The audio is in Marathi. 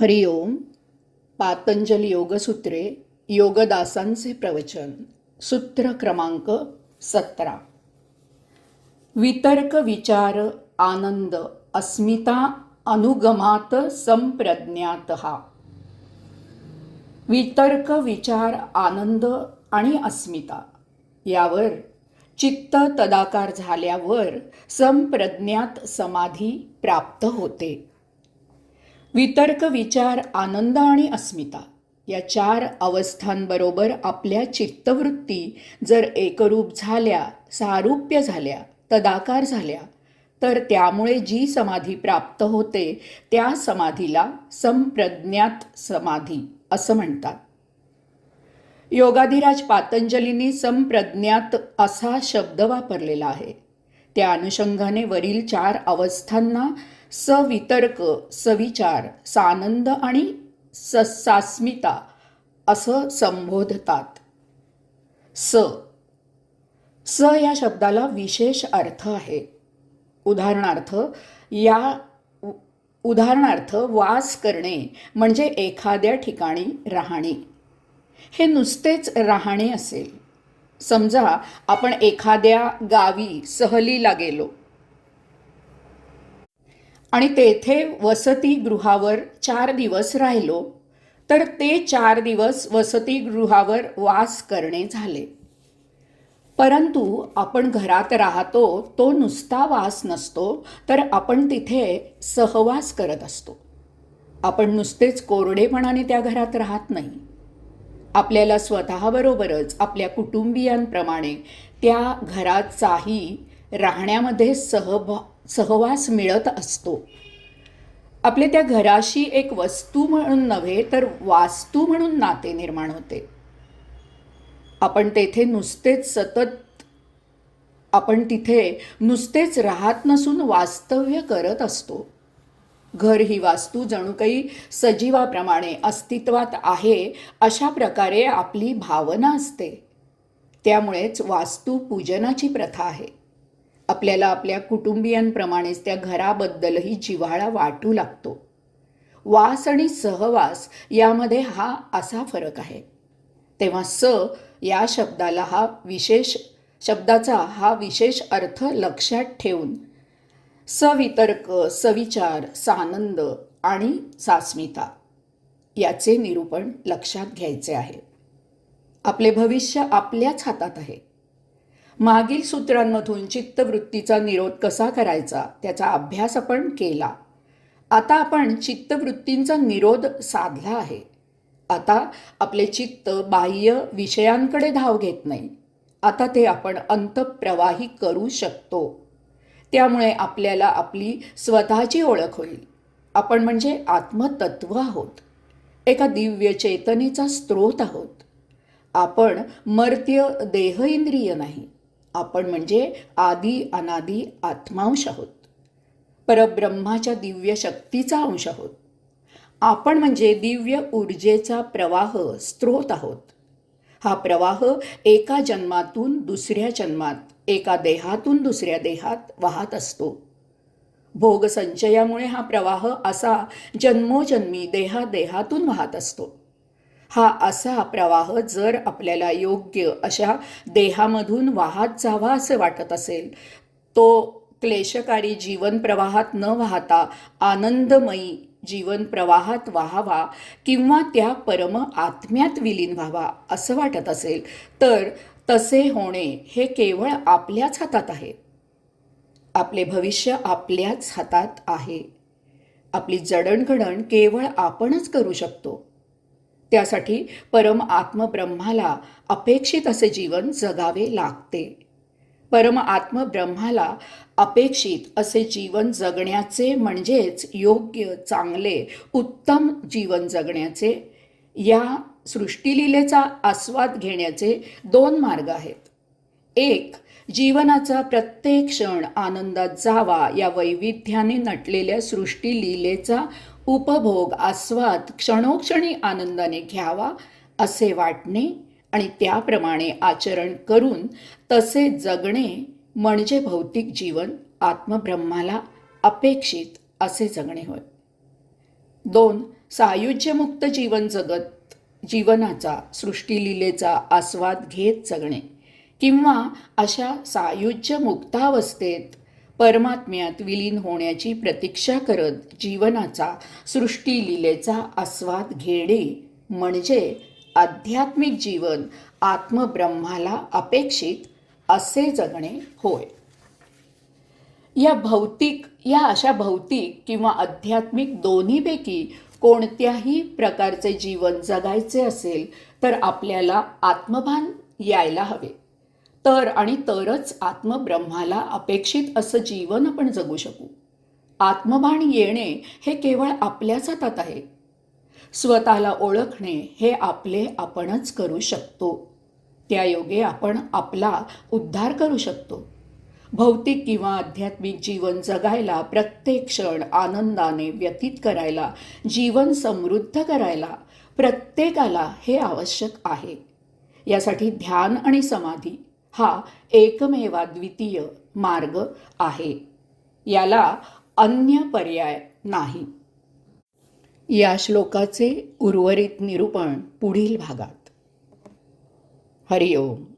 हरि ओम. पातंजली योगसूत्रे योगदासांचे प्रवचन. सूत्र क्रमांक 17. वितर्क विचार आनंद अस्मिता अनुगमात संप्रज्ञातः. वितर्क विचार आनंद आणि अस्मिता यावर चित्त तदाकार झाल्यावर संप्रज्ञात समाधी प्राप्त होते. वितर्क विचार आनंद आणि अस्मिता या 4 अवस्थांबरोबर आपल्या चित्तवृत्ती जर एकरूप झाल्या, सारूप्य झाल्या, तदाकार झाल्या, तर त्यामुळे जी समाधी प्राप्त होते त्या समाधीला संप्रज्ञात समाधी असं म्हणतात. योगाधिराज पातंजलींनी संप्रज्ञात असा शब्द वापरलेला आहे. त्या अनुषंगाने वरील 4 अवस्थांना सवितर्क, सविचार, सानंद आणि सास्मिता असं संबोधतात. स या शब्दाला विशेष अर्थ आहे. उदाहरणार्थ वास करणे म्हणजे एखाद्या ठिकाणी राहणे. हे नुसतेच राहणे असेल. समजा आपण एखाद्या गावी सहलीला गेलो आणि तेथे वसतिगृहावर 4 दिवस राहिलो, तर ते 4 दिवस वसतिगृहावर वास करणे झाले. परंतु आपण घरात राहतो तो नुसता वास नसतो, तर आपण तिथे सहवास करत असतो. आपण नुसतेच कोरडेपणाने त्या घरात राहत नाही. आपल्याला स्वतःबरोबरच आपल्या कुटुंबियांप्रमाणे त्या घराचाही राहण्यामध्ये सहवास मिळत असतो. आपले त्या घराशी एक वस्तू म्हणून नव्हे तर वास्तू म्हणून नाते निर्माण होते. आपण तिथे नुसतेच राहत नसून वास्तव्य करत असतो. घर ही वास्तू जणू काही सजीवाप्रमाणे अस्तित्वात आहे अशा प्रकारे आपली भावना असते. त्यामुळेच वास्तू पूजनाची प्रथा आहे. आपल्याला आपल्या कुटुंबियांप्रमाणेच त्या घराबद्दलही जिव्हाळा वाटू लागतो. वास आणि सहवास यामध्ये हा असा फरक आहे. तेव्हा या शब्दाचा हा विशेष अर्थ लक्षात ठेवून सवितर्क, सविचार, सानंद आणि सास्मिता याचे निरूपण लक्षात घ्यायचे आहे. आपले भविष्य आपल्याच हातात आहे. मागील सूत्रांमधून चित्तवृत्तीचा निरोध कसा करायचा त्याचा अभ्यास आपण केला. आता आपण चित्तवृत्तींचा निरोध साधला आहे. आता आपले चित्त बाह्य विषयांकडे धाव घेत नाही. आता ते आपण अंतःप्रवाही करू शकतो. त्यामुळे आपल्याला आपली स्वतःची ओळख होईल. आपण म्हणजे आत्मतत्व आहोत. एका दिव्य चेतनेचा स्रोत आहोत. आपण मर्त्य देह इंद्रिय नाही. आपण म्हणजे आदी अनादी आत्मांश आहोत. परब्रह्माच्या दिव्य शक्तीचा अंश आहोत. आपण म्हणजे दिव्य ऊर्जेचा प्रवाह, स्रोत आहोत. हा प्रवाह एका जन्मातून दुसऱ्या जन्मात, एका देहातून दुसऱ्या देहात वाहत असतो. भोगसंचयामुळे हा प्रवाह असा जन्मोजन्मी देहातून वाहत असतो. हा असा प्रवाह जर आपल्याला योग्य अशा देहामधून वाहत जावा असे वाटत असेल, तो क्लेशकारी जीवन प्रवाहात न वाहता आनंदमयी जीवन प्रवाहात वाहावा किंवा त्या परम आत्म्यात विलीन व्हावा असं वाटत असेल, तर तसे होणे हे केवळ आपल्याच हातात आहे. आपले भविष्य आपल्याच हातात आहे. आपली जडणघडण केवळ आपणच करू शकतो. त्यासाठी परम आत्मब्रह्माला अपेक्षित असे जीवन जगावे लागते. परम आत्मब्रह्माला अपेक्षित असे जीवन जगण्याचे म्हणजेच योग्य, चांगले, उत्तम जीवन जगण्याचे, या सृष्टीलीलेचा आस्वाद घेण्याचे 2 मार्ग आहेत. एक, जीवनाचा प्रत्येक क्षण आनंदात जावा या वैविध्याने नटलेल्या सृष्टीलीलेचा उपभोग, आस्वाद क्षणोक्षणी आनंदाने घ्यावा असे वाटणे आणि त्याप्रमाणे आचरण करून तसे जगणे म्हणजे भौतिक जीवन आत्मब्रह्माला अपेक्षित असे जगणे होय. 2. सायुज्यमुक्त जीवन जगत जीवनाचा सृष्टीलीलेचा आस्वाद घेत जगणे किंवा अशा सायुज्य मुक्तावस्थेत परमात्म्यात विलीन होण्याची प्रतीक्षा करत जीवनाचा सृष्टीलीलेचा आस्वाद घेणे म्हणजे आध्यात्मिक जीवन आत्मब्रह्माला अपेक्षित असे जगणे होय. या अशा भौतिक किंवा आध्यात्मिक दोन्हीपैकी कोणत्याही प्रकारचे जीवन जगायचे असेल तर आपल्याला आत्मभान यायला हवे. तरच आत्मब्रह्माला अपेक्षित असं जीवन आपण जगू शकू. आत्मभान येणे हे केवळ आपल्याच हातात आहे. स्वतःला ओळखणे हे आपले आपणच करू शकतो. त्यायोगे आपण आपला उद्धार करू शकतो. भौतिक किंवा आध्यात्मिक जीवन जगायला, प्रत्येक क्षण आनंदाने व्यतीत करायला, जीवन समृद्ध करायला प्रत्येकाला हे आवश्यक आहे. यासाठी ध्यान आणि समाधी हा एकमेवाद्वितीय मार्ग आहे. याला अन्य पर्याय नाही. या श्लोकाचे उर्वरित निरूपण पुढील भागात. हरिओम.